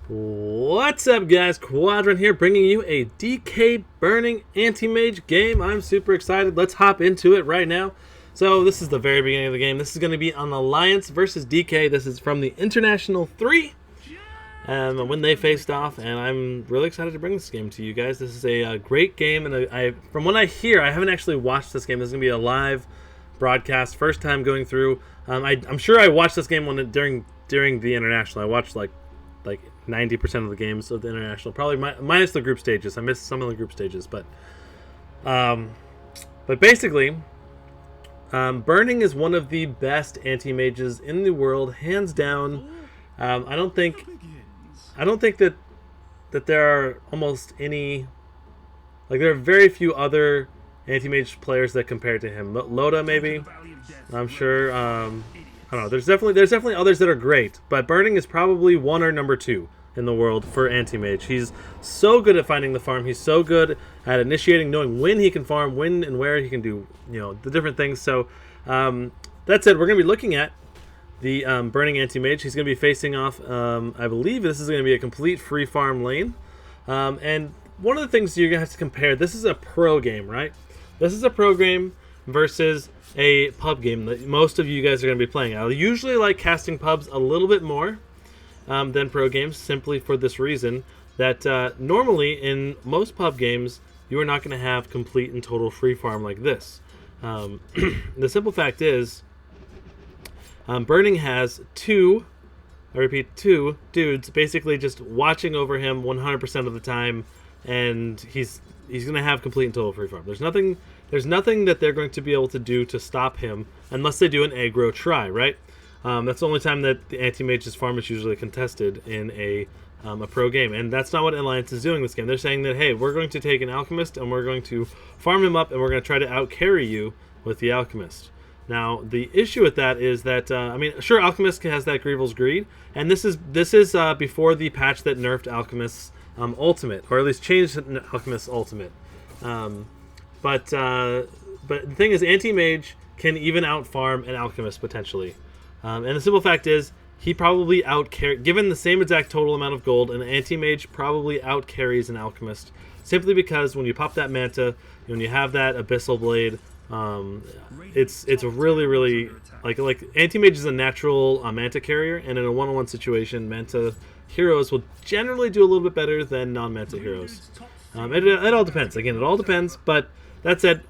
What's up, guys? Quadrant here, bringing you a DK.Burning Anti-Mage game. I'm super excited. Let's hop into it right now. So this is the very beginning of the game. This is going to be on Alliance versus DK. This is from the International 3 when they faced off, and I'm really excited to bring this game to you guys. This is a great game, and from what I hear, I haven't actually watched this game. This is going to be a live broadcast, first time going through. I'm sure I watched this game during the International. I watched like 90% of the games of the International, probably minus the group stages. I missed some of the group stages, but basically, Burning is one of the best anti-mages in the world, hands down. I don't think that there are almost any, there are very few other anti-mage players that compare to him. Loda, maybe. I'm sure. I don't know. There's definitely others that are great, but Burning is probably one or number two in the world for anti-mage. He's so good at finding the farm. He's so good at initiating, knowing when he can farm, when and where he can do, the different things. So that said, we're going to be looking at the Burning anti-mage. He's going to be facing off, I believe this is going to be a complete free farm lane. And one of the things you're going to have to compare, this is a pro game, right? This is a pro game versus a pub game that most of you guys are going to be playing. I usually like casting pubs a little bit more than pro games, simply for this reason that normally in most pub games you are not going to have complete and total free farm like this. The simple fact is, Burning has two dudes basically just watching over him 100% of the time, and he's going to have complete and total free farm. There's nothing that they're going to be able to do to stop him unless they do an aggro try, right? That's the only time that the anti-mage's farm is usually contested in a pro game, and that's not what Alliance is doing this game. They're saying that, hey, we're going to take an Alchemist and we're going to farm him up and we're going to try to out-carry you with the Alchemist. Now, the issue with that is that, sure, Alchemist has that Grieval's Greed, and this is before the patch that nerfed Alchemist's ultimate, or at least changed Alchemist's ultimate. But the thing is, Anti-Mage can even out-farm an Alchemist, potentially. And the simple fact is, he probably given the same exact total amount of gold, an Anti-Mage probably out-carries an Alchemist, simply because when you pop that Manta, when you have that Abyssal Blade, it's really, really, like Anti-Mage is a natural Manta carrier, and in a one-on-one situation, Manta heroes will generally do a little bit better than non-Manta heroes. It all depends. Again, it all depends, but that said,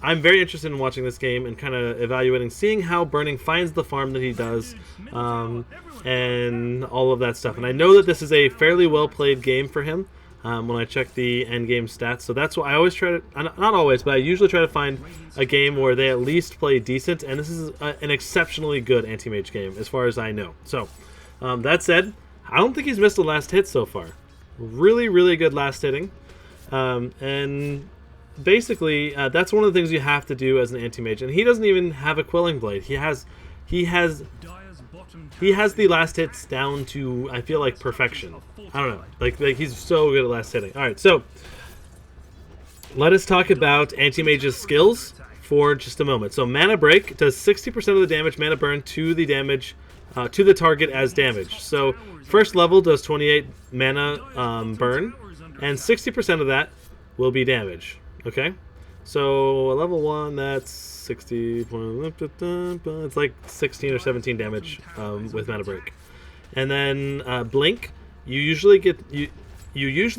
I'm very interested in watching this game and kind of evaluating, seeing how Burning finds the farm that he does, and all of that stuff. And I know that this is a fairly well-played game for him when I check the endgame stats. So that's why I always try to, not always, but I usually try to find a game where they at least play decent. And this is an exceptionally good anti-mage game, as far as I know. So that said, I don't think he's missed a last hit so far. Really, really good last hitting. And basically, that's one of the things you have to do as an anti-mage, and he doesn't even have a Quelling Blade. He has the last hits down to, I feel like, perfection. I don't know, like he's so good at last hitting. All right, so let us talk about anti-mage's skills for just a moment. So Mana Break does 60% of the damage, Mana Burn to the damage to the target as damage. So first level does 28 mana burn, and 60% of that will be damage. Okay, so level 1, that's 60. It's like 16 or 17 damage with Mana Break, and then Blink. You usually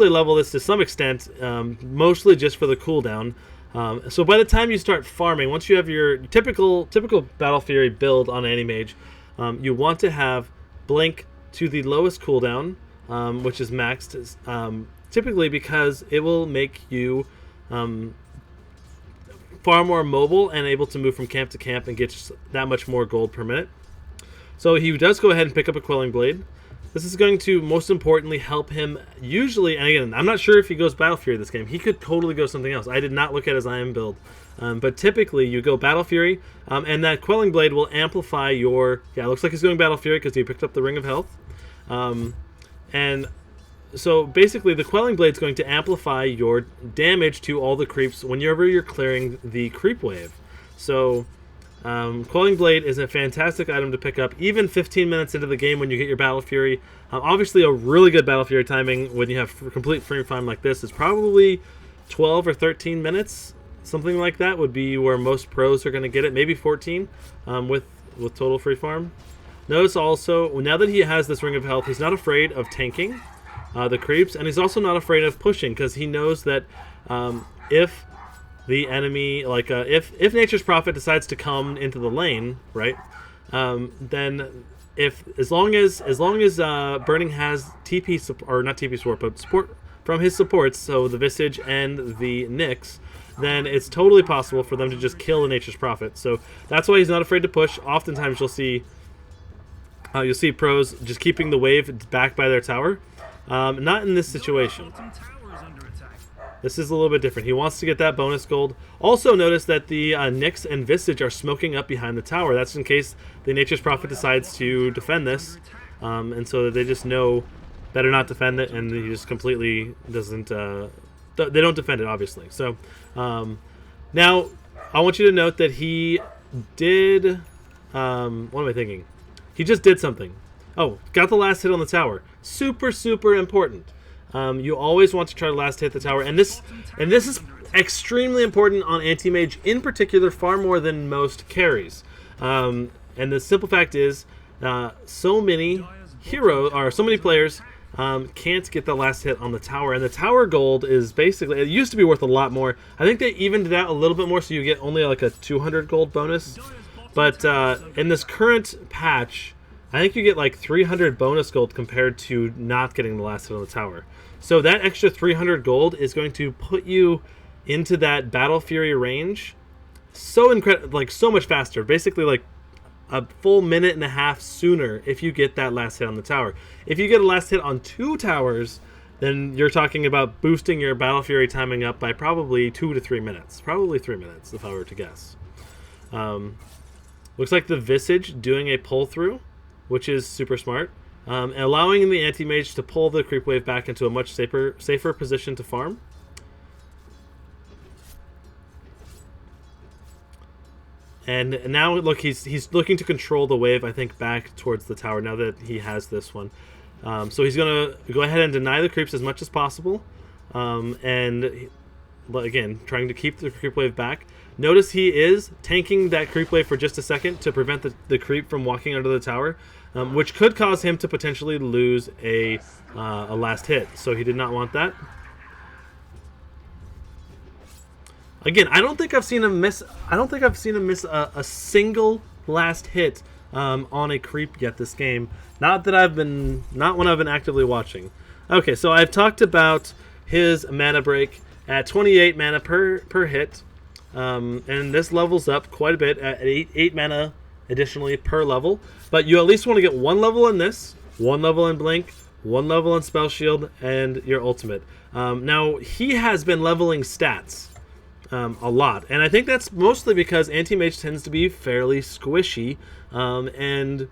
level this to some extent, mostly just for the cooldown. So by the time you start farming, once you have your typical Battle Fury build on Anti-Mage, you want to have Blink to the lowest cooldown, which is maxed, typically because it will make you far more mobile and able to move from camp to camp and get that much more gold per minute. So he does go ahead and pick up a Quelling Blade. This is going to most importantly help him usually, and again, I'm not sure if he goes Battle Fury this game. He could totally go something else. I did not look at his IM build. But typically you go Battle Fury, and that Quelling Blade will amplify your, it looks like he's going Battle Fury because he picked up the Ring of Health. And so basically the Quelling Blade is going to amplify your damage to all the creeps whenever you're clearing the creep wave. So Quelling Blade is a fantastic item to pick up even 15 minutes into the game when you get your Battle Fury. Obviously, a really good Battle Fury timing when you have complete free farm like this is probably 12 or 13 minutes. Something like that would be where most pros are going to get it. Maybe 14 with total free farm. Notice also, now that he has this Ring of Health, he's not afraid of tanking the creeps, and he's also not afraid of pushing because he knows that if the enemy, like if Nature's Prophet decides to come into the lane, right? Then as long as Burning has TP or not TP support, but support from his supports, so the Visage and the Nyx, then it's totally possible for them to just kill the Nature's Prophet. So that's why he's not afraid to push. Oftentimes you'll see pros just keeping the wave back by their tower. Not in this situation. This is a little bit different. He wants to get that bonus gold. Also notice that the Nyx and Visage are smoking up behind the tower. That's in case the Nature's Prophet decides to defend this. And so they just know better not defend it, and he just completely doesn't... they don't defend it, obviously. So now I want you to note that he did... what am I thinking? He just did something. Oh, got the last hit on the tower. Super, super important. You always want to try to last hit the tower, and this is extremely important on Anti-Mage in particular, far more than most carries. And the simple fact is, so many players can't get the last hit on the tower, and the tower gold is basically, it used to be worth a lot more. I think they evened it out a little bit more, so you get only like a 200 gold bonus. But in this current patch, I think you get like 300 bonus gold compared to not getting the last hit on the tower. So that extra 300 gold is going to put you into that Battle Fury range so much faster. Basically like a full minute and a half sooner if you get that last hit on the tower. If you get a last hit on 2 towers, then you're talking about boosting your Battle Fury timing up by probably 2 to 3 minutes. Probably 3 minutes if I were to guess. Looks like the Visage doing a pull through, which is super smart, and allowing the Anti-Mage to pull the creep wave back into a much safer position to farm. And now look, he's looking to control the wave, I think, back towards the tower now that he has this one. So he's going to go ahead and deny the creeps as much as possible, and again, trying to keep the creep wave back. Notice he is tanking that creep wave for just a second to prevent the creep from walking under the tower, which could cause him to potentially lose a last hit. So he did not want that. Again, I don't think I've seen him miss a single last hit on a creep yet this game. Not when I've been actively watching. Okay, so I've talked about his mana break at 28 mana per hit. And this levels up quite a bit at 8 mana additionally per level. But you at least want to get 1 level in this, 1 level in Blink, 1 level in Spell Shield, and your ultimate. Now, he has been leveling stats a lot. And I think that's mostly because Anti-Mage tends to be fairly squishy. And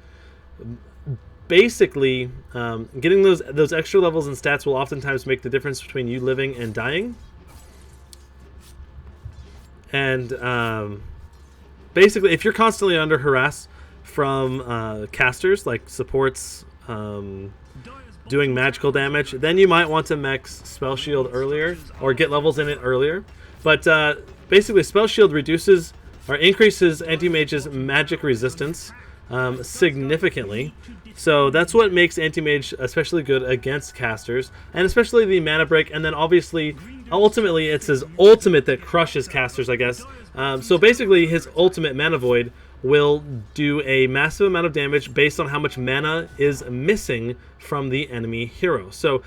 basically, getting those extra levels in stats will oftentimes make the difference between you living and dying. And basically, if you're constantly under harass from casters, like supports doing magical damage, then you might want to max Spell Shield earlier or get levels in it earlier. But basically, Spell Shield reduces or increases Anti-Mage's magic resistance significantly. So that's what makes Anti-Mage especially good against casters, and especially the mana break, and then obviously, ultimately, it's his ultimate that crushes casters, I guess. So basically, his ultimate Mana Void will do a massive amount of damage based on how much mana is missing from the enemy hero. So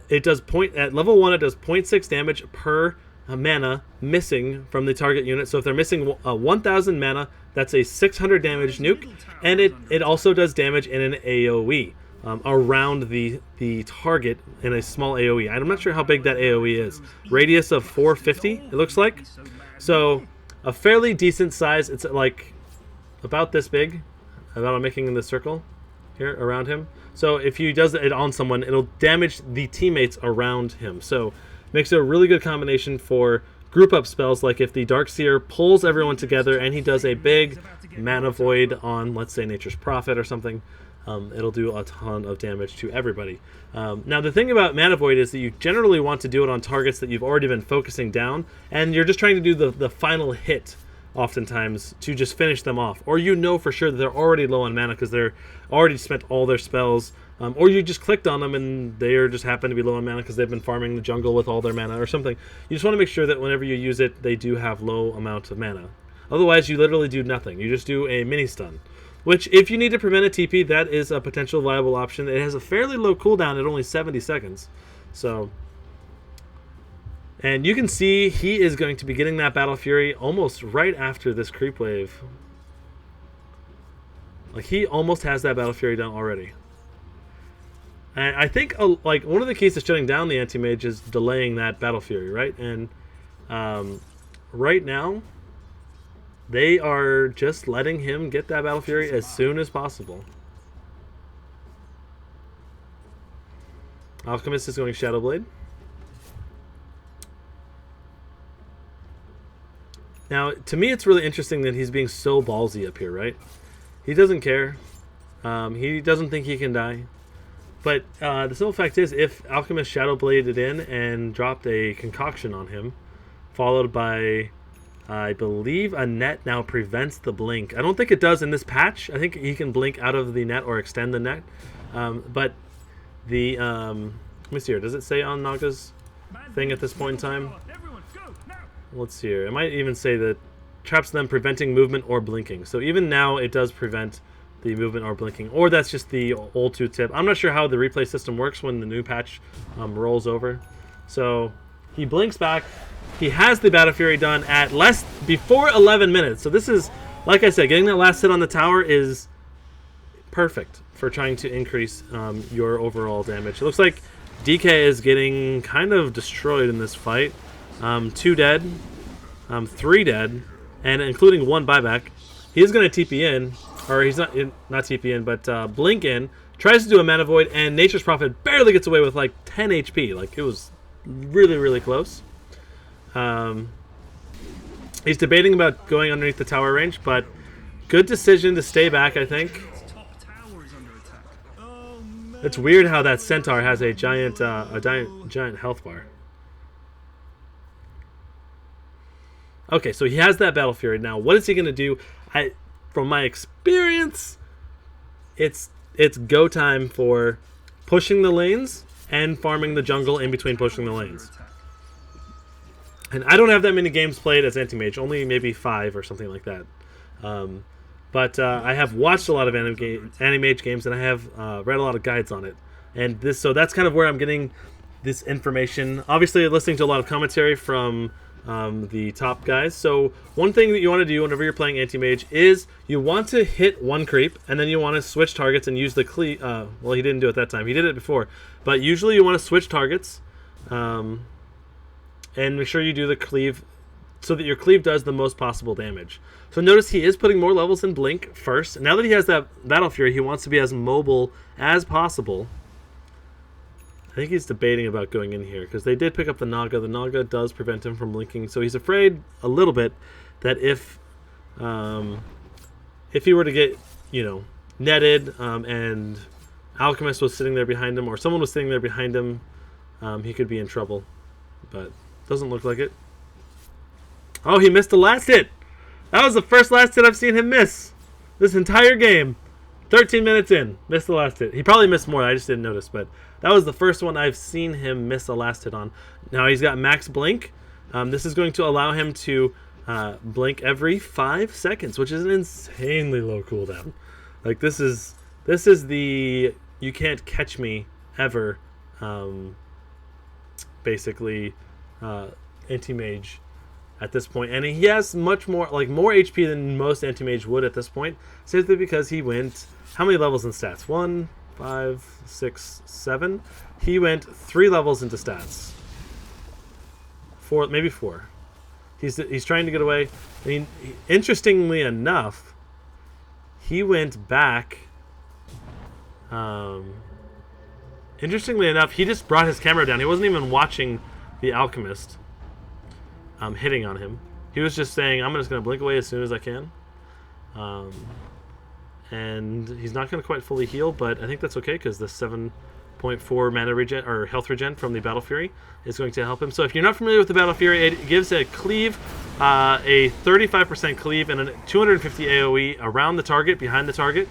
it does at level 1, it does 0.6 damage per mana missing from the target unit. So if they're missing 1,000 mana, that's a 600 damage nuke, and it also does damage in an AoE around the target in a small AoE. I'm not sure how big that AoE is. Radius of 450, it looks like. So a fairly decent size. It's like about this big, about I'm making in this circle here around him. So if he does it on someone, it'll damage the teammates around him. So makes it a really good combination for group up spells, like if the Darkseer pulls everyone together and he does a big mana void on, let's say, Nature's Prophet or something, it'll do a ton of damage to everybody. Now, the thing about Mana Void is that you generally want to do it on targets that you've already been focusing down, and you're just trying to do the final hit, oftentimes, to just finish them off. Or you know for sure that they're already low on mana because they're already spent all their spells, or you just clicked on them and they just happen to be low on mana because they've been farming the jungle with all their mana or something. You just want to make sure that whenever you use it, they do have low amounts of mana. Otherwise, you literally do nothing. You just do a mini stun. Which, if you need to prevent a TP, that is a potential viable option. It has a fairly low cooldown at only 70 seconds. So, and you can see he is going to be getting that Battle Fury almost right after this creep wave. Like, he almost has that Battle Fury done already. And I think, like, one of the keys to shutting down the Anti-Mage is delaying that Battle Fury, right? And right now, they are just letting him get that Battle Fury as soon as possible. Alchemist is going Shadow Blade. Now, to me, it's really interesting that he's being so ballsy up here, right? He doesn't care. He doesn't think he can die. But the simple fact is, if Alchemist Shadow Bladed in and dropped a concoction on him, followed by, I believe, a net now prevents the blink. I don't think it does in this patch. I think he can blink out of the net or extend the net. But the let me see here. Does it say on Naga's thing at this point in time? Let's see here. It might even say that traps them preventing movement or blinking. So even now it does prevent the movement or blinking. Or that's just the old 2 tip. I'm not sure how the replay system works when the new patch rolls over. So he blinks back. He has the Battle Fury done at before 11 minutes. So this is, like I said, getting that last hit on the tower is perfect for trying to increase your overall damage. It looks like DK is getting kind of destroyed in this fight. 2 dead, 3 dead, and including 1 buyback. He is going to TP in, or he's not TP in, but blink in. Tries to do a Mana Void, and Nature's Prophet barely gets away with like 10 HP. Like, it was really, really close. He's debating about going underneath the tower range, but good decision to stay back, I think. It's weird how that centaur has a giant health bar. Okay, so he has that Battle Fury. Now, what is he going to do? From my experience, it's go time for pushing the lanes and farming the jungle in between pushing the lanes. And I don't have that many games played as Anti-Mage, only maybe 5 or something like that. But I have watched a lot of Anti-Mage games, and I have read a lot of guides on it. And so that's kind of where I'm getting this information. Obviously, listening to a lot of commentary from the top guys. So one thing that you want to do whenever you're playing Anti-Mage is you want to hit 1 creep, and then you want to switch targets and use the cleave. Well, he didn't do it that time. He did it before. But usually you want to switch targets. And make sure you do the cleave so that your cleave does the most possible damage. So notice he is putting more levels in Blink first. Now that he has that Battle Fury, he wants to be as mobile as possible. I think he's debating about going in here because they did pick up the Naga. The Naga does prevent him from blinking. So he's afraid a little bit that if he were to get, netted and Alchemist was sitting there behind him or someone was sitting there behind him, he could be in trouble. But doesn't look like it. Oh, he missed the last hit. That was the first last hit I've seen him miss this entire game. 13 minutes in, missed the last hit. He probably missed more. I just didn't notice, but that was the first one I've seen him miss a last hit on. Now he's got max blink. This is going to allow him to blink every 5 seconds, which is an insanely low cooldown. Like this is the you can't catch me ever. Basically Anti-Mage at this point, and he has much more HP than most Anti-Mage would at this point, simply because he went how many levels in stats? 1, 5, 6, 7. He went 3 levels into stats. 4, maybe 4. He's trying to get away. I mean, interestingly enough, he went back. Interestingly enough, he just brought his camera down. He wasn't even watching the Alchemist. hitting on him. He was just saying, I'm just going to blink away as soon as I can. And he's not going to quite fully heal, but I think that's okay because the 7.4 mana regen or health regen from the Battle Fury is going to help him. So if you're not familiar with the Battle Fury, it gives a cleave, a 35% cleave, and a 250 AoE around the target, behind the target.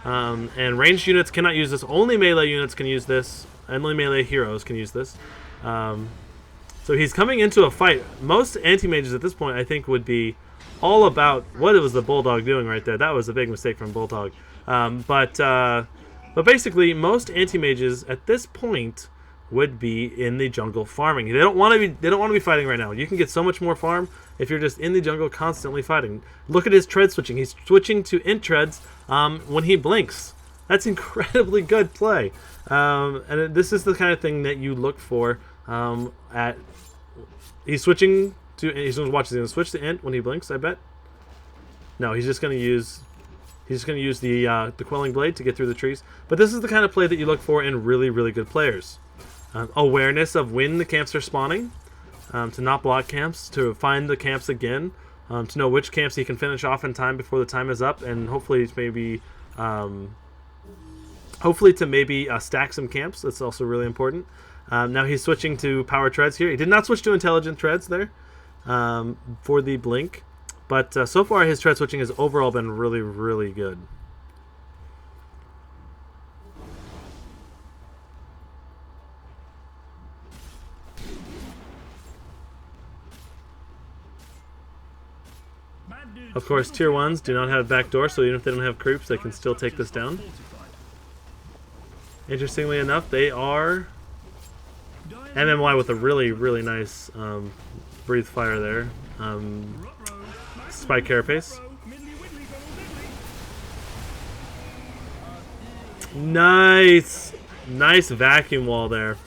And ranged units cannot use this. Only melee units can use this. Only melee heroes can use this. So he's coming into a fight. Most anti-mages at this point, I think, would be all about what was the Bulldog doing right there. That was a big mistake from Bulldog. But basically, most anti-mages at this point would be in the jungle farming. They don't want to be. They don't want to be fighting right now. You can get so much more farm if you're just in the jungle constantly fighting. Look at his tread switching. He's switching to int treads when he blinks. That's incredibly good play. And this is the kind of thing that you look for at. He's switching to. He's going to watch. He's going to switch to int when he blinks. I bet. No, he's just going to use. He's just going to use the Quelling Blade to get through the trees. But this is the kind of play that you look for in really, really good players. Awareness of when the camps are spawning, to not block camps, to find the camps again, to know which camps he can finish off in time before the time is up, and hopefully to maybe stack some camps. That's also really important. Now he's switching to power treads here. He did not switch to intelligent treads there for the blink, but so far his tread switching has overall been really, really good. Of course, tier 1s do not have backdoor, so even if they don't have creeps, they can still take this down. Interestingly enough, they are MMY with a really, really nice breathe fire there. Spike Carapace. Nice! Nice vacuum wall there.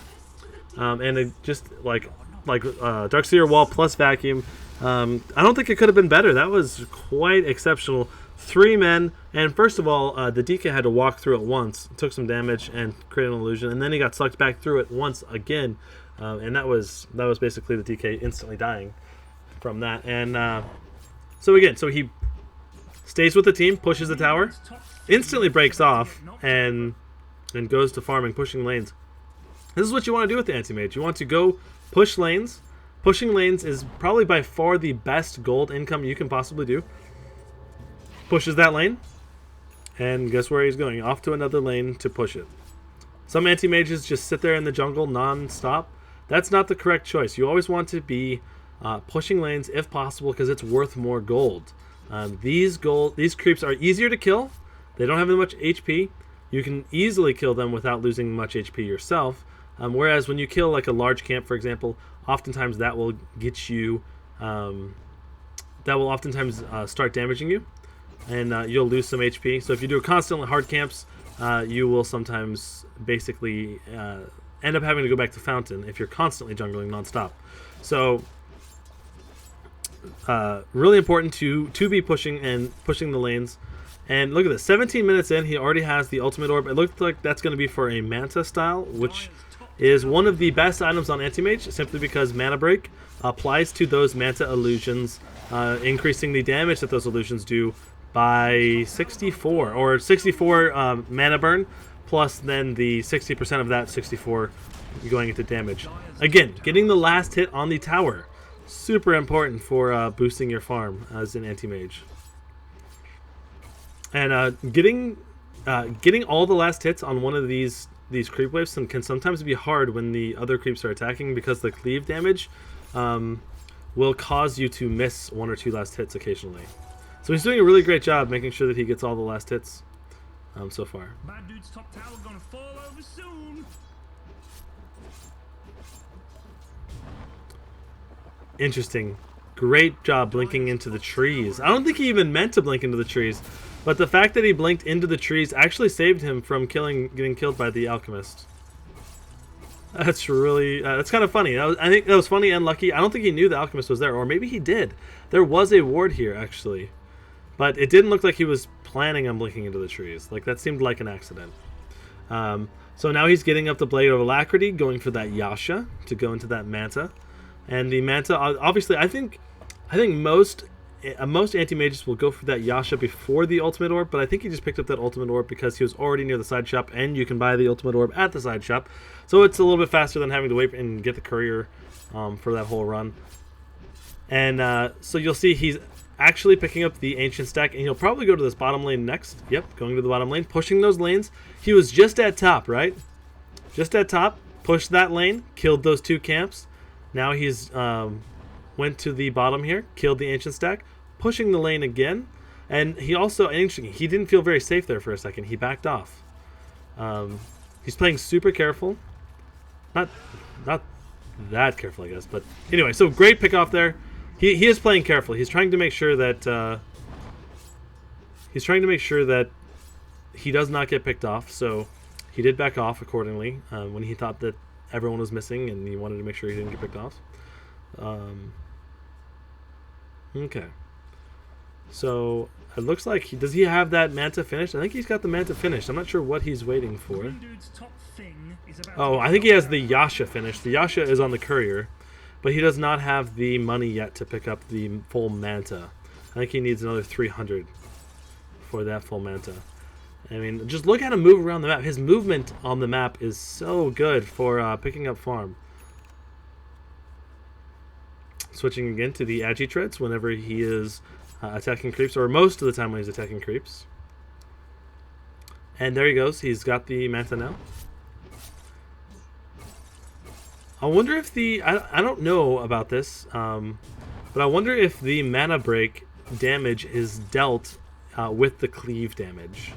And it just like Darkseer wall plus vacuum. I don't think it could have been better. That was quite exceptional. 3 men, and first of all, the DK had to walk through it once, took some damage, and created an illusion, and then he got sucked back through it once again, and that was basically the DK instantly dying from that. And so he stays with the team, pushes the tower, instantly breaks off, and goes to farming, pushing lanes. This is what you want to do with the Anti-Mage. You want to go push lanes. Pushing lanes is probably by far the best gold income you can possibly do. Pushes that lane, and guess where he's going? Off to another lane to push it. Some anti-mages just sit there in the jungle non-stop. That's not the correct choice. You always want to be pushing lanes if possible because it's worth more gold. These creeps are easier to kill. They don't have as much HP. You can easily kill them without losing much HP yourself. Whereas when you kill like a large camp, for example, oftentimes that will get you, that will oftentimes start damaging you, and you'll lose some HP. So if you do constantly hard camps, you will sometimes basically end up having to go back to Fountain if you're constantly jungling nonstop. So really important to be pushing the lanes. And look at this, 17 minutes in, he already has the ultimate orb. It looks like that's going to be for a Manta style, which is one of the best items on Anti-Mage, simply because Mana Break applies to those Manta illusions, increasing the damage that those illusions do by 64, or 64 mana burn, plus then the 60% of that 64 going into damage. Again, getting the last hit on the tower, super important for boosting your farm as an Anti-Mage. And getting all the last hits on one of these creep waves can sometimes be hard when the other creeps are attacking, because the cleave damage will cause you to miss 1 or 2 last hits occasionally. So he's doing a really great job making sure that he gets all the last hits so far. Bad dude's top tower gonna fall over soon. Interesting. Great job blinking into the trees. I don't think he even meant to blink into the trees, but the fact that he blinked into the trees actually saved him from getting killed by the alchemist. That's really that's kind of funny. I think that was funny and lucky. I don't think he knew the alchemist was there, or maybe he did. There was a ward here actually, but it didn't look like he was planning on blinking into the trees. Like, that seemed like an accident. So now he's getting up the Blade of Alacrity, going for that Yasha to go into that Manta. And the Manta, obviously, I think most anti-mages will go for that Yasha before the ultimate orb, but I think he just picked up that ultimate orb because he was already near the side shop, and you can buy the ultimate orb at the side shop, so it's a little bit faster than having to wait and get the courier for that whole run. And so you'll see he's actually picking up the ancient stack, and he'll probably go to this bottom lane next. Yep, going to the bottom lane, pushing those lanes. He was just at top, right? Just at top, pushed that lane, killed those 2 camps. Now he's went to the bottom here, killed the ancient stack, pushing the lane again. And he also, interesting, he didn't feel very safe there for a second. He backed off. He's playing super careful. Not that careful, I guess. But anyway, so great pick off there. He is playing careful. He's trying to make sure that he does not get picked off. So he did back off accordingly when he thought that everyone was missing, and he wanted to make sure he didn't get picked off. Okay. So it looks like does he have that Manta finished? I think he's got the Manta finished. I'm not sure what he's waiting for. Oh, I think he has the Yasha finished. The Yasha is on the courier, but he does not have the money yet to pick up the full Manta. I think he needs another 300 for that full Manta. I mean, just look at him move around the map. His movement on the map is so good for picking up farm. Switching again to the Agi treads whenever he is attacking creeps, or most of the time when he's attacking creeps. And there he goes. He's got the Manta now. I wonder if I don't know about this, but I wonder if the mana break damage is dealt with the cleave damage.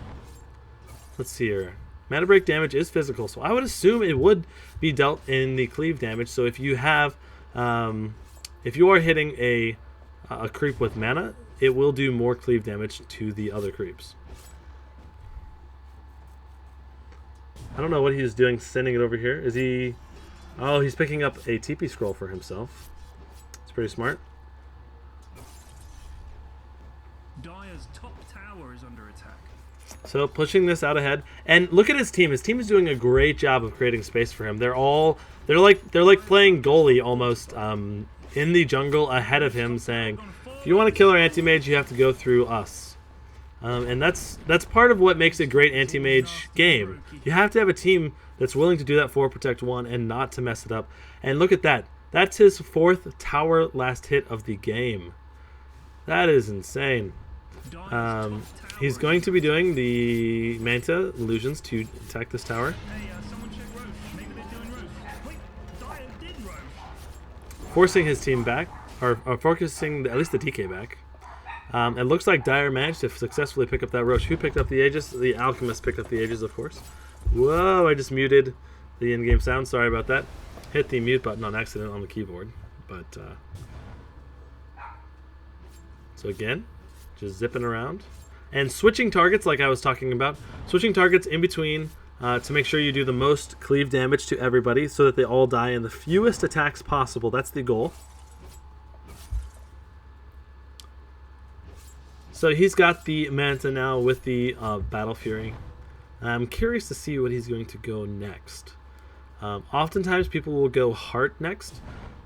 Let's see here. Mana break damage is physical, so I would assume it would be dealt in the cleave damage. So if you have, if you are hitting a creep with mana, it will do more cleave damage to the other creeps. I don't know what he's doing, sending it over here. Is he? Oh, he's picking up a TP scroll for himself. It's pretty smart. Dire's top tower is under attack. So pushing this out ahead, and look at his team. His team is doing a great job of creating space for him. They're like playing goalie almost in the jungle ahead of him, saying, "If you want to kill our anti-mage, you have to go through us." And that's part of what makes a great anti-mage game. You have to have a team that's willing to do that for Protect 1 and not to mess it up. And look at that. That's his 4th tower last hit of the game. That is insane. He's going to be doing the Manta illusions to attack this tower. Hey, someone check Roche. Maybe they're doing Roche. Wait, Dire did Roche. Forcing his team back, or focusing at least the DK back. It looks like Dire managed to successfully pick up that Roche. Who picked up the Aegis? The Alchemist picked up the Aegis, of course. Whoa, I just muted the in-game sound. Sorry about that. Hit the mute button on accident on the keyboard. But, so again, just zipping around. And switching targets like I was talking about. Switching targets in between to make sure you do the most cleave damage to everybody so that they all die in the fewest attacks possible. That's the goal. So he's got the Manta now with the Battle Fury. I'm curious to see what he's going to go next. Oftentimes people will go Heart next,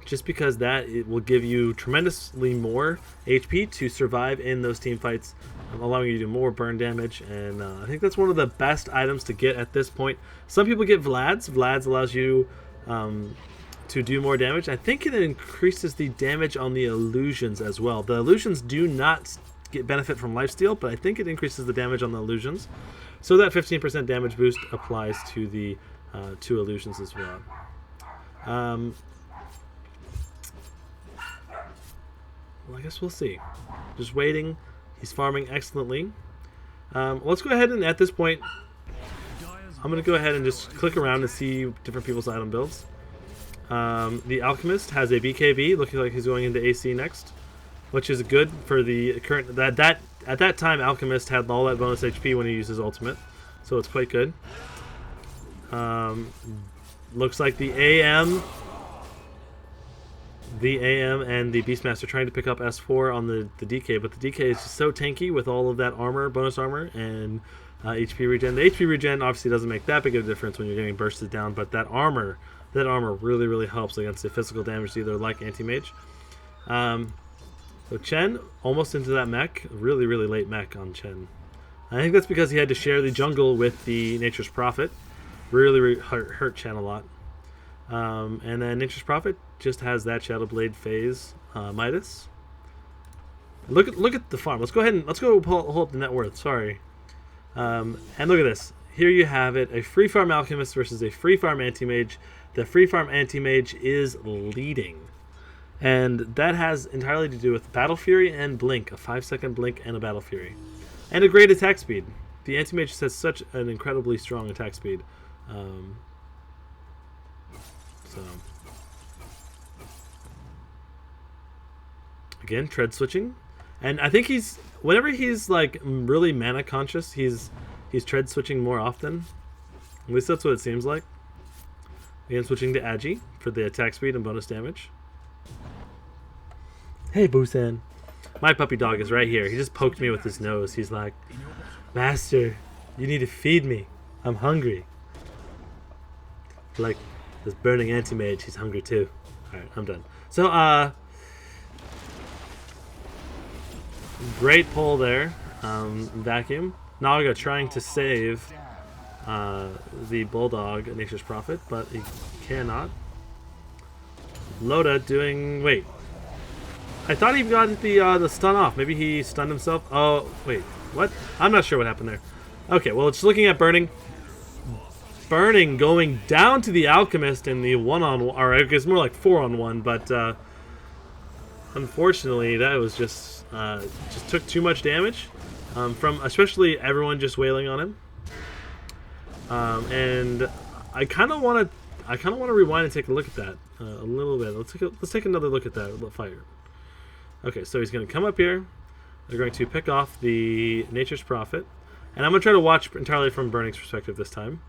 just because it will give you tremendously more HP to survive in those team fights, allowing you to do more burn damage. And I think that's one of the best items to get at this point. Some people get Vlad's. Vlad's allows you to do more damage. I think it increases the damage on the illusions as well. The illusions do not get benefit from lifesteal, but I think it increases the damage on the illusions. So that 15% damage boost applies to the 2 illusions as well. Well, I guess we'll see. Just waiting. He's farming excellently. Let's go ahead and at this point, I'm going to go ahead and just click around and see different people's item builds. The Alchemist has a BKB, looking like he's going into AC next, which is good for the current. At that time, Alchemist had all that bonus HP when he used his ultimate, so it's quite good. Looks like the AM and the Beastmaster trying to pick up S4 on the DK, but the DK is just so tanky with all of that armor, bonus armor, and HP regen. The HP regen obviously doesn't make that big of a difference when you're getting bursted down, but that armor really, really helps against the physical damage dealer like Anti-Mage. So Chen, almost into that mech. Really, really late mech on Chen. I think that's because he had to share the jungle with the Nature's Prophet. Really hurt Chen a lot. And then Nature's Prophet just has that Shadow Blade phase Midas. Look at the farm. Let's go pull up the net worth. Sorry. And look at this. Here you have it. A free farm Alchemist versus a free farm Anti-Mage. The free farm Anti-Mage is leading. And that has entirely to do with Battle Fury and Blink. A 5-second Blink and a Battle Fury. And a great attack speed. The Anti-Mage has such an incredibly strong attack speed. Again, tread switching. And I think whenever he's like really mana conscious, he's tread switching more often. At least that's what it seems like. Again, switching to Agi for the attack speed and bonus damage. Hey, Busan. My puppy dog is right here. He just poked me with his nose. He's like, Master, you need to feed me. I'm hungry. Like this burning Anti-Mage, he's hungry too. Alright, I'm done. So, great pull there. Vacuum. Naga trying to save the Bulldog, Nature's Prophet, but he cannot. Loda doing... Wait. I thought he got the stun off. Maybe he stunned himself. Oh, wait. What? I'm not sure what happened there. Okay, well, it's looking at Burning. Burning going down to the Alchemist in the 1-on-1, or I guess more like 4-on-1, but unfortunately that was just took too much damage from especially everyone just wailing on him. And I kind of want to rewind and take a look at that a little bit. Let's take another look at that fight. Okay, so he's going to come up here. They're going to pick off the Nature's Prophet. And I'm going to try to watch entirely from Burning's perspective this time.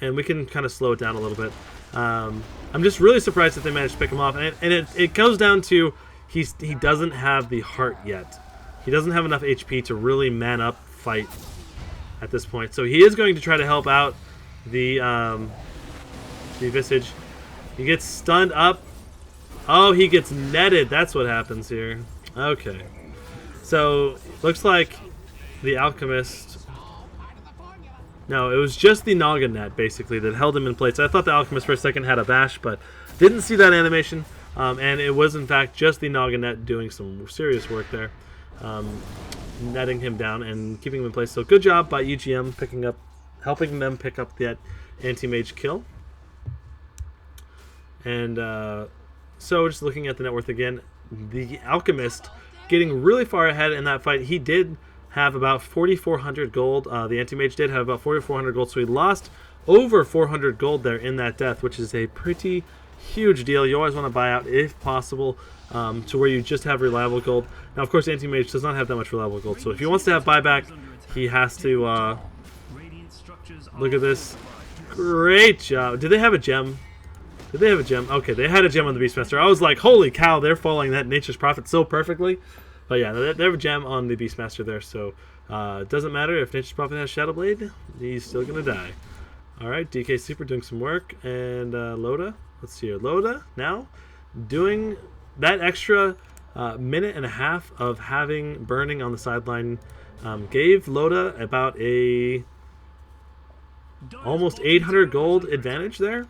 And we can kind of slow it down a little bit. I'm just really surprised that they managed to pick him off. And it goes down to he doesn't have the heart yet. He doesn't have enough HP to really man up fight at this point. So he is going to try to help out the Visage. He gets stunned up. Oh, he gets netted. That's what happens here. Okay. So, looks like the Alchemist... No, it was just the Naga net, basically, that held him in place. I thought the Alchemist for a second had a bash, but didn't see that animation. And it was, in fact, just the Naga net doing some serious work there. Netting him down and keeping him in place. So, good job by EGM helping them pick up that Anti-Mage kill. And so just looking at the net worth again, the Alchemist getting really far ahead in that fight. He did have about 4,400 gold. The Anti-Mage did have about 4,400 gold, so he lost over 400 gold there in that death, which is a pretty huge deal. You always want to buy out if possible to where you just have reliable gold. Now, of course, Anti-Mage does not have that much reliable gold, so if he wants to have buyback, he has to look at this. Great job. Did they have a gem? Did they have a gem? Okay, they had a gem on the Beastmaster. I was like, holy cow, they're following that Nature's Prophet so perfectly. But yeah, they have a gem on the Beastmaster there, so it doesn't matter if Nature's Prophet has Shadow Blade, he's still going to die. Alright, DK Super doing some work, and Loda, let's see here, Loda now doing that extra minute and a half of having Burning on the sideline gave Loda about a almost 800 gold advantage there.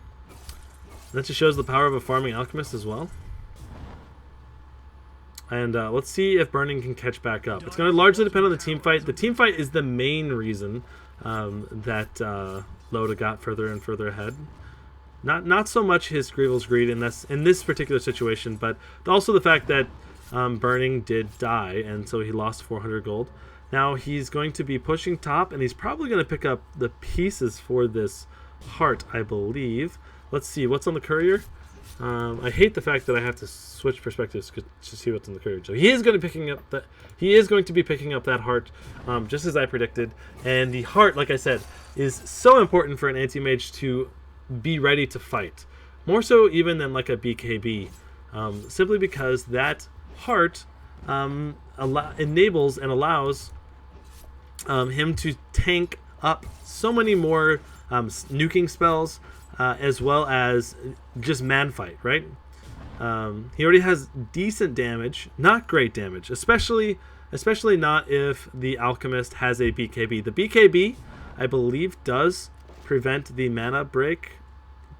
That just shows the power of a farming Alchemist as well. And let's see if Burning can catch back up. It's going to largely depend on the team fight. The team fight is the main reason that Loda got further and further ahead. Not so much his Greevil's Greed in this particular situation, but also the fact that Burning did die, and so he lost 400 gold. Now he's going to be pushing top, and he's probably going to pick up the pieces for this heart, I believe. Let's see, what's on the courier? I hate the fact that I have to switch perspectives to see what's on the courier. So he is going to be picking up that heart, just as I predicted. And the heart, like I said, is so important for an Anti-Mage to be ready to fight. More so even than like a BKB. Simply because that heart enables and allows him to tank up so many more nuking spells, as well as just man fight, right? He already has decent damage, not great damage, especially not if the Alchemist has a BKB. The BKB, I believe, does prevent the mana break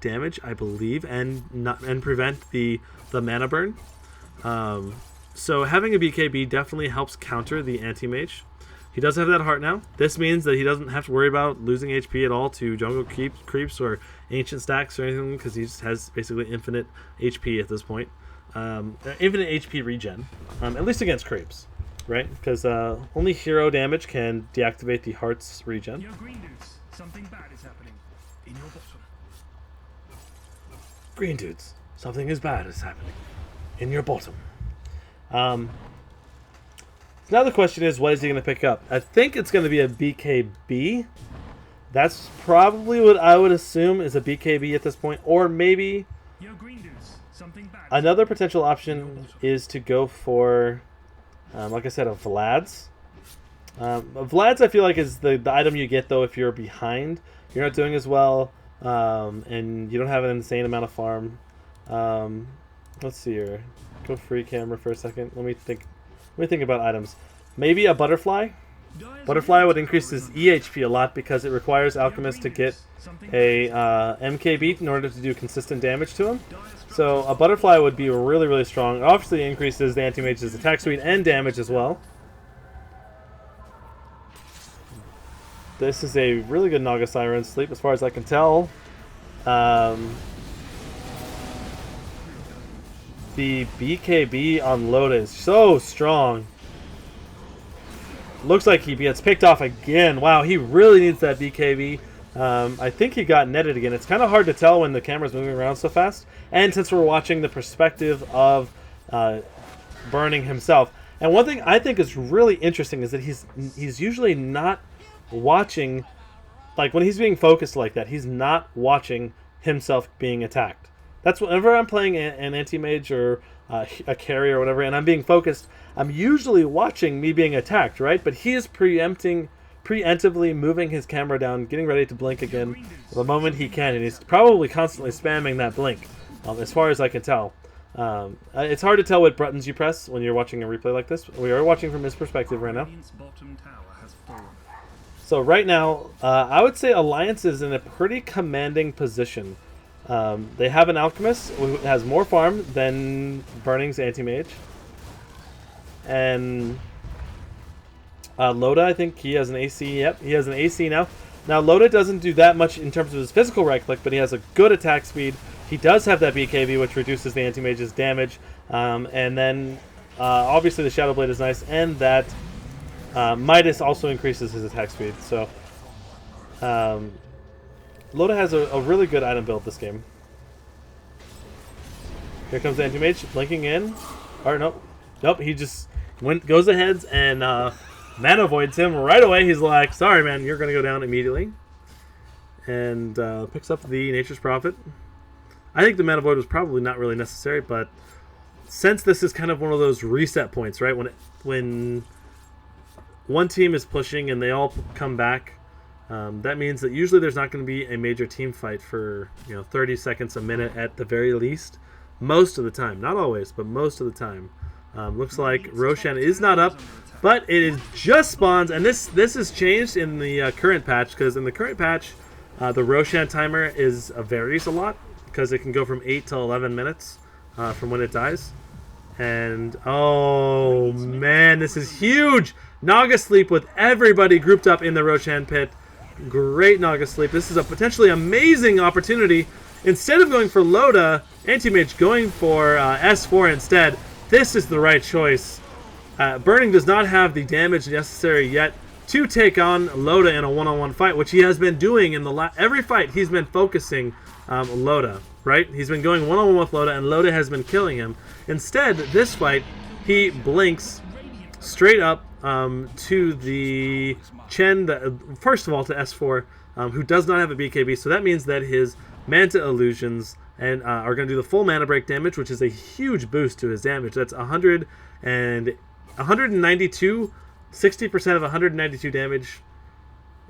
damage, I believe, and prevent the mana burn. So having a BKB definitely helps counter the Anti-Mage. He does have that heart now. This means that he doesn't have to worry about losing HP at all to jungle creeps or ancient stacks or anything, because he just has basically infinite HP at this point. Infinite HP regen, at least against creeps, right? Because only hero damage can deactivate the heart's regen. Yo, green dudes, something bad is happening. In your bottom. Green dudes, something is bad is happening in your bottom. Now the question is, what is he going to pick up? I think it's going to be a BKB. That's probably what I would assume is a BKB at this point. Or maybe Yo, green dudes, something bad. another potential option is to go for, like I said, a Vlad's. Vlad's, I feel like, is the item you get, though, if you're behind. You're not doing as well, and you don't have an insane amount of farm. Let's see here. Go free camera for a second. Let me think about items. Maybe a butterfly. Butterfly would increase his EHP a lot because it requires Alchemist to get a MKB in order to do consistent damage to him. So a butterfly would be really, really strong. It obviously increases the Anti-Mage's attack speed and damage as well. This is a really good Naga Siren sleep as far as I can tell. The BKB on Loda is so strong. Looks like he gets picked off again. Wow, he really needs that BKB. I think he got netted again. It's kind of hard to tell when the camera's moving around so fast. And since we're watching the perspective of Burning himself. And one thing I think is really interesting is that he's usually not watching, like when he's being focused like that, he's not watching himself being attacked. That's whenever I'm playing an Anti-Mage or a carry or whatever, and I'm being focused, I'm usually watching me being attacked, right? But he is preemptively moving his camera down, getting ready to blink again the moment he can, and he's probably constantly spamming that blink, as far as I can tell. It's hard to tell what buttons you press when you're watching a replay like this. We are watching from his perspective right now. So right now, I would say Alliance is in a pretty commanding position. They have an Alchemist who has more farm than Burning's Anti-Mage. And Loda, I think he has an AC. Yep, he has an AC now. Now, Loda doesn't do that much in terms of his physical right-click, but he has a good attack speed. He does have that BKB, which reduces the Anti-Mage's damage. And then, obviously, the Shadow Blade is nice. And that Midas also increases his attack speed. So, Loda has a really good item build this game. Here comes the Anti-Mage, blinking in. Or nope, he just goes ahead and mana voids him right away. He's like, sorry man, you're going to go down immediately. And picks up the Nature's Prophet. I think the mana void was probably not really necessary, but since this is kind of one of those reset points, right? When one team is pushing and they all come back, that means that usually there's not going to be a major team fight for 30 seconds, a minute at the very least. Most of the time, not always, but most of the time. Looks like Roshan is not up, but it is just spawns, and this has changed in the current patch, because in the current patch, the Roshan timer varies a lot, because it can go from 8 to 11 minutes from when it dies. And oh man, this is huge! Naga Sleep with everybody grouped up in the Roshan pit. Great Naga Sleep. This is a potentially amazing opportunity. Instead of going for Loda, Anti-Mage going for S4 instead. This is the right choice. Burning does not have the damage necessary yet to take on Loda in a one-on-one fight, which he has been doing in every fight. He's been focusing Loda, right? He's been going one-on-one with Loda, and Loda has been killing him. Instead, this fight, he blinks straight up to the Chen, first of all to S4, who does not have a BKB, so that means that his Manta Illusions are going to do the full mana break damage, which is a huge boost to his damage. That's 180 192, 60% of 192 damage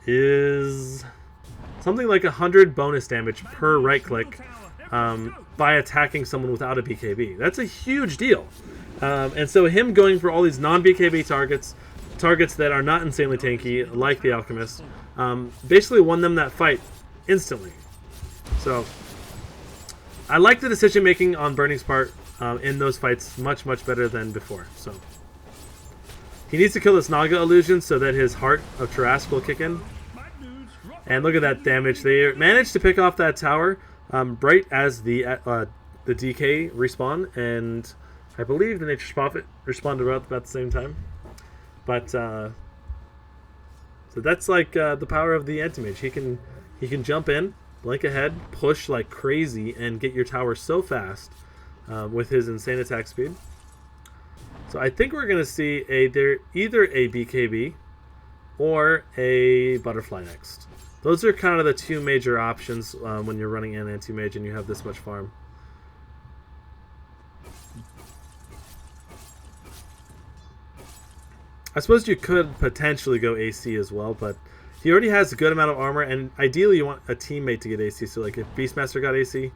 is something like 100 bonus damage per right click by attacking someone without a BKB. That's a huge deal. And so him going for all these non-BKB targets that are not insanely tanky, like the Alchemist, basically won them that fight instantly. So I like the decision making on Burning's part in those fights much better than before. So he needs to kill this Naga illusion so that his Heart of Tarask will kick in. And look at that damage. They managed to pick off that tower right as the DK respawn, and I believe the Nature's Prophet responded about the same time. But so that's like the power of the Anti-Mage. He can jump in, blink ahead, push like crazy, and get your tower so fast with his insane attack speed. So I think we're going to see either a BKB or a Butterfly next. Those are kind of the two major options when you're running an Anti-Mage and you have this much farm. I suppose you could potentially go AC as well, but he already has a good amount of armor, and ideally you want a teammate to get AC. So like if Beastmaster got AC,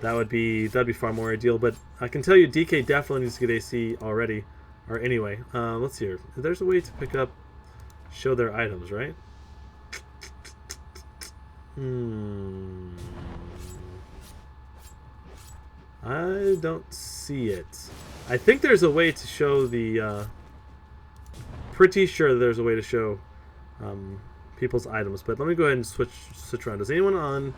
that'd be far more ideal. But I can tell you DK definitely needs to get AC already, or anyway. Let's see here. There's a way to pick up, show their items, right? I don't see it. I think there's a way to show the pretty sure there's a way to show people's items, but let me go ahead and switch around. Does anyone on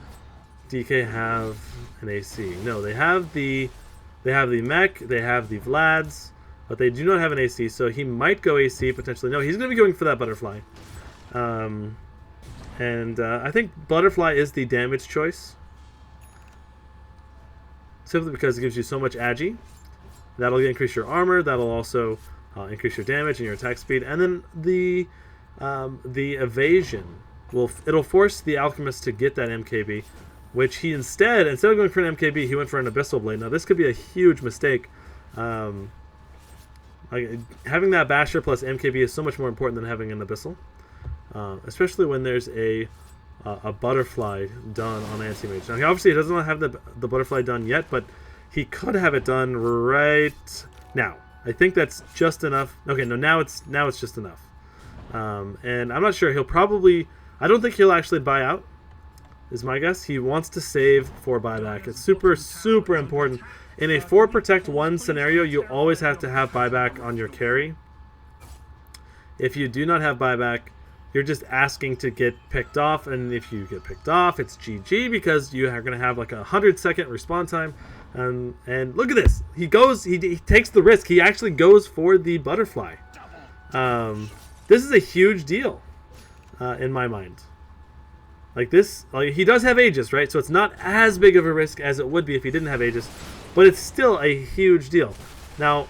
DK have an AC? No, they have the mech, they have the Vlads, but they do not have an AC, so he might go AC potentially. No, he's going to be going for that Butterfly. And I think Butterfly is the damage choice, simply because it gives you so much agi. That'll increase your armor. That'll also increase your damage and your attack speed. And then the evasion it'll force the Alchemist to get that MKB, which he instead of going for an MKB, he went for an Abyssal Blade. Now this could be a huge mistake. Having that Basher plus MKB is so much more important than having an Abyssal, especially when there's a Butterfly done on Anti-Mage. Now obviously he doesn't have the Butterfly done yet, but he could have it done right now. I think that's just enough. Okay, no, now it's just enough. And I'm not sure. I don't think he'll actually buy out, is my guess. He wants to save for buyback. It's super important. In a 4 protect 1 scenario, you always have to have buyback on your carry. If you do not have buyback, you're just asking to get picked off, and if you get picked off, it's GG, because you are going to have like a 100-second respawn time. And look at this. He takes the risk. He actually goes for the Butterfly. This is a huge deal in my mind. Like this, he does have Aegis, right? So it's not as big of a risk as it would be if he didn't have Aegis, but it's still a huge deal. Now,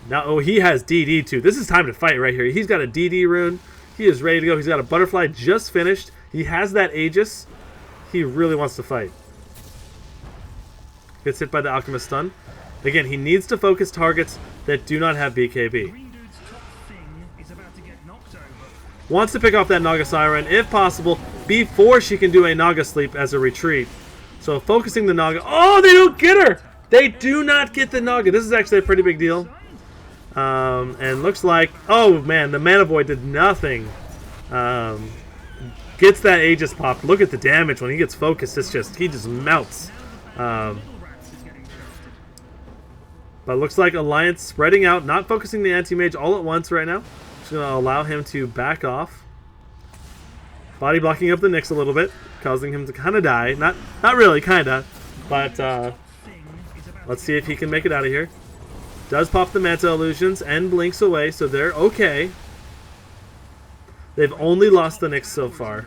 he has DD too. This is time to fight right here. He's got a DD rune. He is ready to go. He's got a Butterfly just finished. He has that Aegis. He really wants to fight. Gets hit by the Alchemist stun. Again, he needs to focus targets that do not have BKB. Wants to pick off that Naga Siren, if possible, before she can do a Naga Sleep as a retreat. So focusing the Naga. Oh, they don't get her! They do not get the Naga. This is actually a pretty big deal. And looks like, oh man, the Mana Void did nothing. Gets that Aegis popped. Look at the damage when he gets focused. He just melts. But looks like Alliance spreading out, not focusing the Anti-Mage all at once right now. Just going to allow him to back off. Body blocking up the Nyx a little bit, causing him to kind of die. Not really, kind of. But let's see if he can make it out of here. Does pop the Manta Illusions and blinks away, so they're okay. They've only lost the Nyx so far.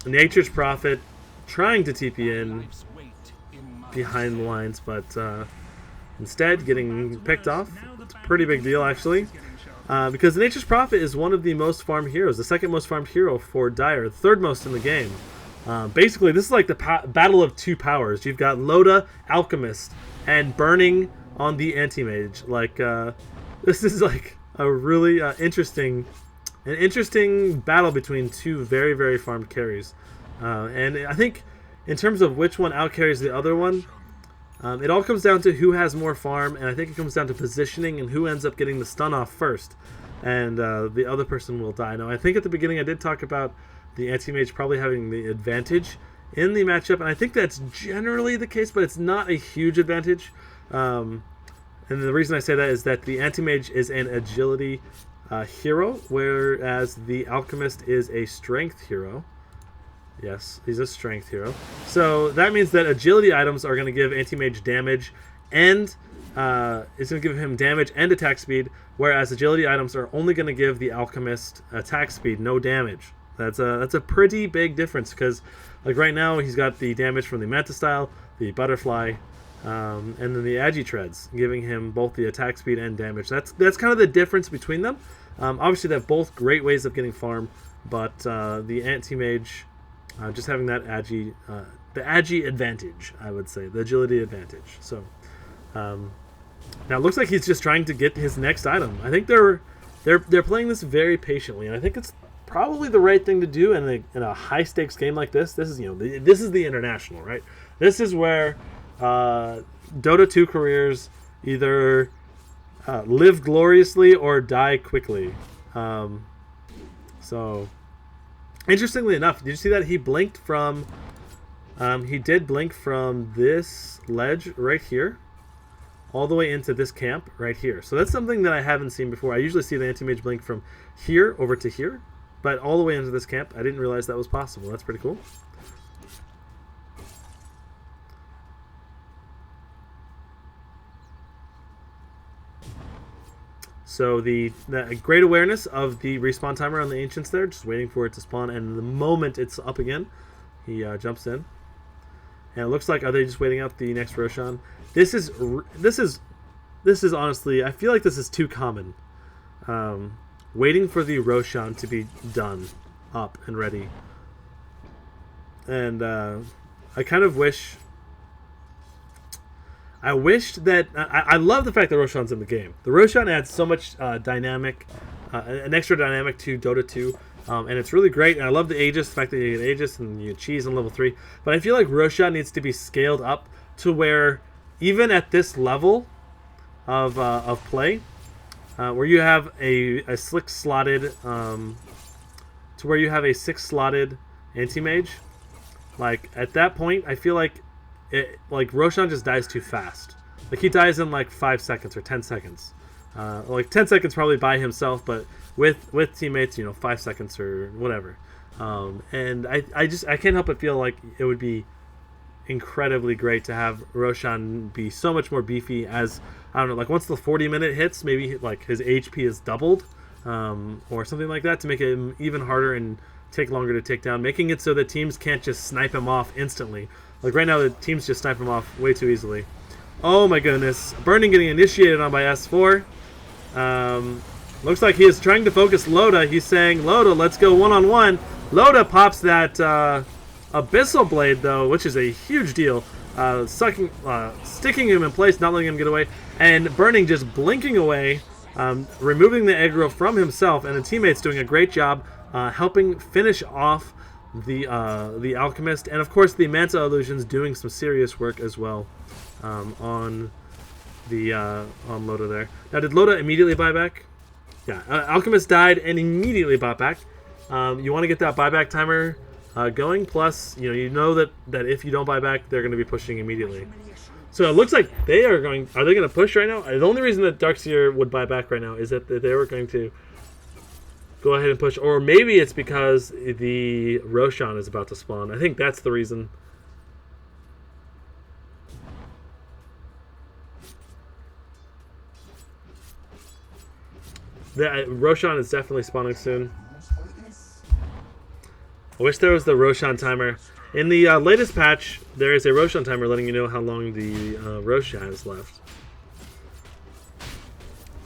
Nature's Prophet trying to TP in behind the lines, but instead getting picked off. It's a pretty big deal, actually, because Nature's Prophet is one of the most farmed heroes, the second most farmed hero for Dire, the third most in the game. Basically, this is like the battle of two powers. You've got Loda, Alchemist, and Burning on the Anti-Mage. Like, this is like a really interesting battle between two very, very farmed carries. And I think in terms of which one out-carries the other one, it all comes down to who has more farm, and I think it comes down to positioning and who ends up getting the stun off first. And the other person will die. Now, I think at the beginning I did talk about the Anti-Mage probably having the advantage in the matchup, and I think that's generally the case, but it's not a huge advantage. And the reason I say that is that the Anti-Mage is an agility hero, whereas the Alchemist is a strength hero. Yes, he's a strength hero. So that means that agility items are going to give Anti-Mage damage, and it's going to give him damage and attack speed, whereas agility items are only going to give the Alchemist attack speed, no damage. That's a pretty big difference, because like right now he's got the damage from the Manta Style, the Butterfly, and then the Agi Treads, giving him both the attack speed and damage. That's kind of the difference between them. Obviously, they're both great ways of getting farm, but the Anti-Mage just having that the Agi advantage, I would say, the agility advantage. So now it looks like he's just trying to get his next item. I think they're playing this very patiently, and I think it's probably the right thing to do in a high stakes game like this. This is this is the international, right? This is where Dota 2 careers either live gloriously or die quickly. So interestingly enough, did you see that he blinked from he did blink from this ledge right here all the way into this camp right here. So that's something that I haven't seen before. I usually see the Anti-Mage blink from here over to here, but all the way into this camp. I didn't realize that was possible. That's pretty cool. So the great awareness of the respawn timer on the Ancients there, just waiting for it to spawn, and the moment it's up again, he jumps in. And it looks like, are they just waiting out the next Roshan? This is honestly, I feel like this is too common. Waiting for the Roshan to be done, up and ready. And I kind of wish... I wished that... I love the fact that Roshan's in the game. The Roshan adds so much dynamic, an extra dynamic to Dota 2. And it's really great. And I love the Aegis, the fact that you get Aegis and you cheese on level 3. But I feel like Roshan needs to be scaled up to where, even at this level of play, where you have a slick slotted, to where you have a 6-slotted Anti-Mage, like at that point, I feel like Roshan just dies too fast. Like he dies in like 5 seconds or 10 seconds. Like 10 seconds probably by himself, but with teammates, 5 seconds or whatever. And I can't help but feel like it would be incredibly great to have Roshan be so much more beefy, as I don't know, like once the 40-minute hits, maybe like his HP is doubled, or something like that, to make it even harder and take longer to take down, making it so that teams can't just snipe him off instantly. Like right now, the teams just snipe him off way too easily. Oh my goodness. Burning getting initiated on by S4. Looks like he is trying to focus Loda. He's saying, Loda, let's go one-on-one. Loda pops that Abyssal Blade, though, which is a huge deal. Sticking him in place, not letting him get away. And Burning just blinking away, removing the aggro from himself. And the teammates doing a great job helping finish off the Alchemist. And, of course, the Manta Illusions doing some serious work as well on Loda there. Now, did Loda immediately buy back? Yeah, Alchemist died and immediately bought back. You want to get that buyback timer going. Plus, you know that if you don't buy back, they're going to be pushing immediately. So it looks like they are going. Are they going to push right now? The only reason that Darkseer would buy back right now is that they were going to go ahead and push, or maybe it's because the Roshan is about to spawn. I think that's the reason. The Roshan is definitely spawning soon. I wish there was the Roshan timer. In the latest patch, there is a Roshan timer letting you know how long the Roshan is left.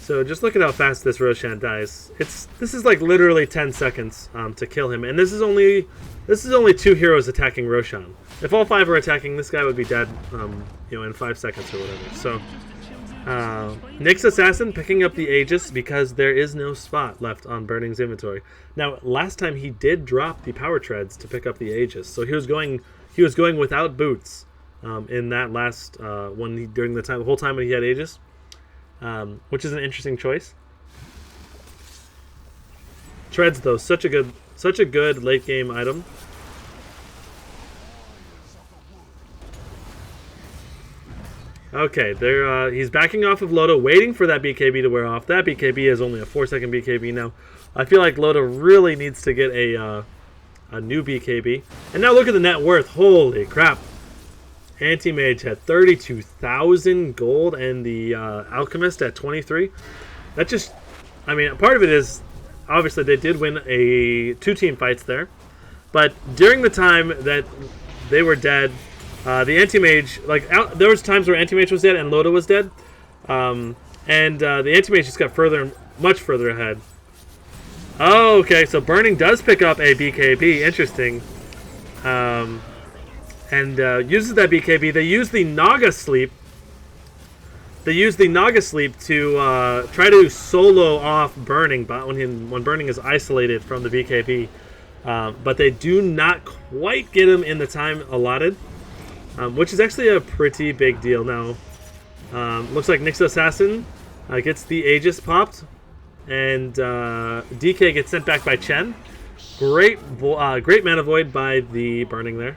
So just look at how fast this Roshan dies. This is like literally 10 seconds to kill him, and this is only 2 heroes attacking Roshan. If all 5 are attacking, this guy would be dead, in 5 seconds or whatever. So Nyx Assassin picking up the Aegis because there is no spot left on Burning's inventory. Now, last time he did drop the power treads to pick up the Aegis, so he was going without boots in that last during the whole time when he had Aegis. Which is an interesting choice. Treads, though, such a good late game item. Okay, there he's backing off of Loda, waiting for that BKB to wear off. That BKB is only a 4-second BKB now. I feel like Loda really needs to get a new BKB. And now look at the net worth. Holy crap! Anti-Mage had 32,000 gold, and the Alchemist at 23. That just, part of it is obviously they did win 2 team fights there, but during the time that they were dead, the Anti-Mage, there was times where Anti-Mage was dead and Loda was dead, and the Anti-Mage just got much further ahead. Oh, okay, so Burning does pick up a BKB. Interesting. And uses that BKB. They use the Naga Sleep. To try to solo off Burning, but when Burning is isolated from the BKB. But they do not quite get him in the time allotted, which is actually a pretty big deal. Now, looks like Nyx Assassin gets the Aegis popped, and DK gets sent back by Chen. Great mana void by the Burning there.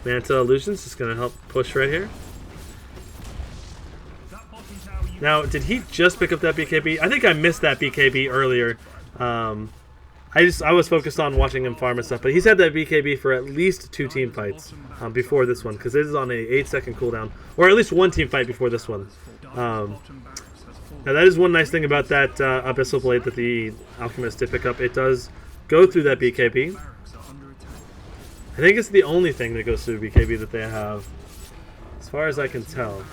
Manta Illusion's just going to help push right here. Now, did he just pick up that BKB? I think I missed that BKB earlier. I was focused on watching him farm and stuff, but he's had that BKB for at least 2 team fights before this one, because this is on a 8-second cooldown, or at least 1 team fight before this one. Now, that is one nice thing about that Abyssal Blade that the Alchemist did pick up. It does go through that BKB. I think it's the only thing that goes through BKB that they have, as far as I can tell.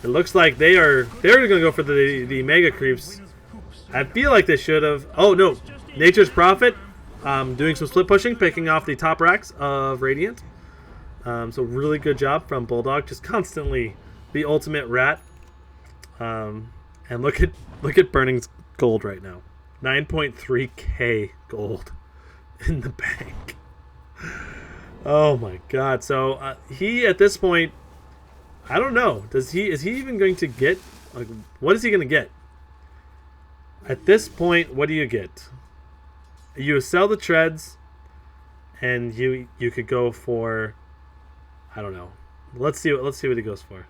It looks like they're going to go for the Mega Creeps. I feel like they should have. Oh no, Nature's Prophet, doing some split pushing, picking off the top racks of Radiant. So really good job from Bulldog, just constantly the ultimate rat. And look at Burning's gold right now, 9.3k gold in the bank. Oh my god. So he at this point, I don't know, is he even going to get, what is he going to get? At this point, what do you get? You sell the treads, and you could go for, I don't know. Let's see what he goes for.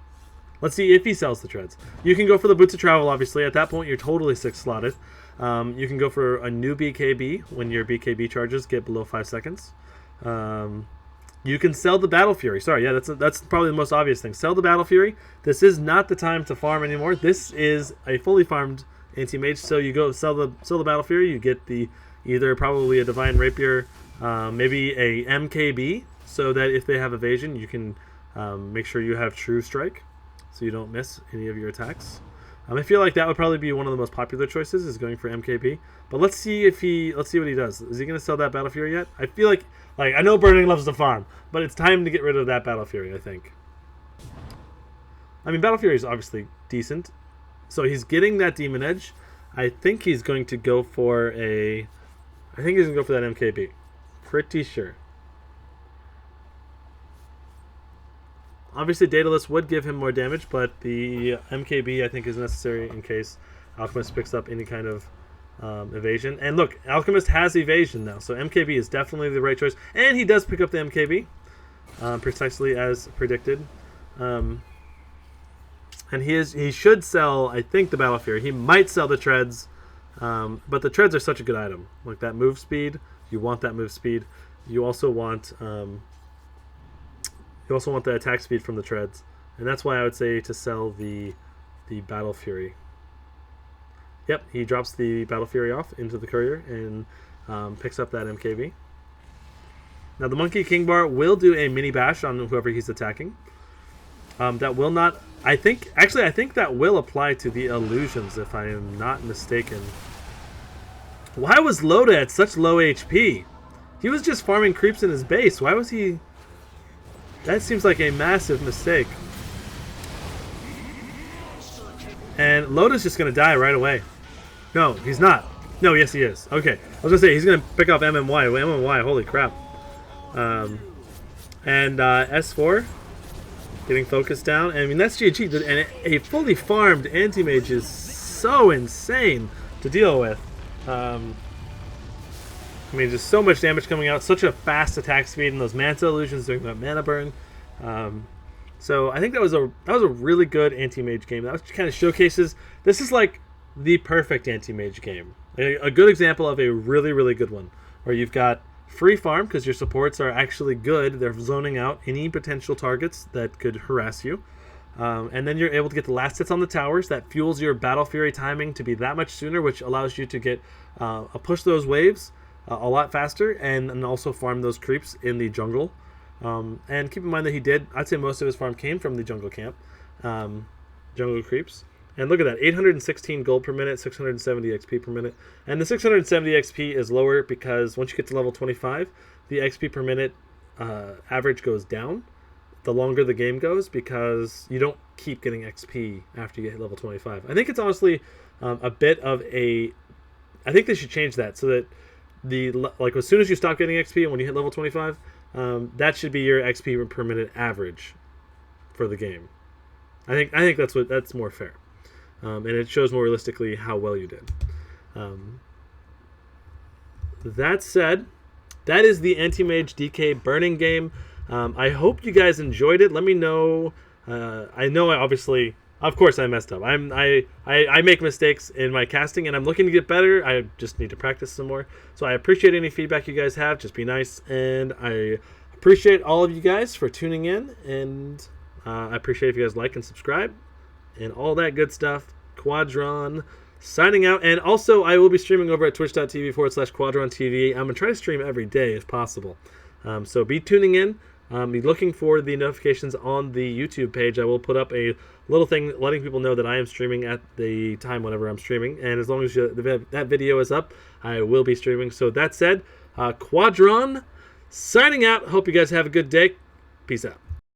Let's see if he sells the treads. You can go for the Boots of Travel, obviously. At that point, you're totally 6 slotted. You can go for a new BKB when your BKB charges get below 5 seconds. You can sell the Battle Fury. Sorry, yeah, that's probably the most obvious thing. Sell the Battle Fury. This is not the time to farm anymore. This is a fully farmed Anti-Mage. So you go sell the Battle Fury. You get either probably a Divine Rapier, maybe a MKB, so that if they have evasion, you can make sure you have True Strike, so you don't miss any of your attacks. I feel like that would probably be one of the most popular choices, is going for MKB. But let's see what he does. Is he going to sell that Battle Fury yet? I feel like I know Burning loves to farm, but it's time to get rid of that Battle Fury, I think. Battle Fury is obviously decent. So he's getting that Demon Edge. I think he's going to go for that MKB. Pretty sure. Obviously, Daedalus would give him more damage, but the MKB I think is necessary in case Alchemist picks up any kind of evasion. And look, Alchemist has evasion now, so MKB is definitely the right choice. And he does pick up the MKB, precisely as predicted. And he should sell, I think, the Battle Fury. He might sell the treads, but the treads are such a good item. Like that move speed, you want that move speed. You also want the attack speed from the treads, and that's why I would say to sell the Battle Fury. Yep, he drops the Battle Fury off into the courier and picks up that MKB. Now the Monkey King Bar will do a mini bash on whoever he's attacking. That will not. I think that will apply to the illusions, if I am not mistaken. Why was Loda at such low HP? He was just farming creeps in his base. Why was he? That seems like a massive mistake. And Loda's just gonna die right away. No, he's not. No, yes he is. Okay, I was gonna say he's gonna pick off MMY. MMY, holy crap. And S4 getting focused down. I mean, that's GG. And a fully farmed Anti-Mage is so insane to deal with. I mean, just so much damage coming out, such a fast attack speed, and those Manta illusions doing that mana burn. So I think that was a really good Anti-Mage game. That kind of showcases this is like the perfect Anti-Mage game. A good example of a really, really good one, where you've got free farm because your supports are actually good. They're zoning out any potential targets that could harass you. And then you're able to get the last hits on the towers. That fuels your Battle Fury timing to be that much sooner, which allows you to get push those waves a lot faster, and also farm those creeps in the jungle. And keep in mind that I'd say most of his farm came from the jungle camp, jungle creeps. And look at that, 816 gold per minute, 670 XP per minute. And the 670 XP is lower because once you get to level 25, the XP per minute average goes down the longer the game goes, because you don't keep getting XP after you hit level 25. I think it's honestly a bit of a... I think they should change that so that like as soon as you stop getting XP and when you hit level 25, that should be your XP per minute average for the game. I think that's more fair. And it shows more realistically how well you did. That said, that is the Anti-Mage DK.Burning game. I hope you guys enjoyed it. Let me know. I know of course I messed up. I make mistakes in my casting, and I'm looking to get better. I just need to practice some more. So I appreciate any feedback you guys have. Just be nice. And I appreciate all of you guys for tuning in. And I appreciate if you guys like and subscribe and all that good stuff. Quadron signing out. And also, I will be streaming over at twitch.tv/QuadronTV. I'm going to try to stream every day if possible. So be tuning in. Be looking for the notifications on the YouTube page. I will put up a little thing letting people know that I am streaming at the time whenever I'm streaming. And as long as that video is up, I will be streaming. So that said, Quadron signing out. Hope you guys have a good day. Peace out.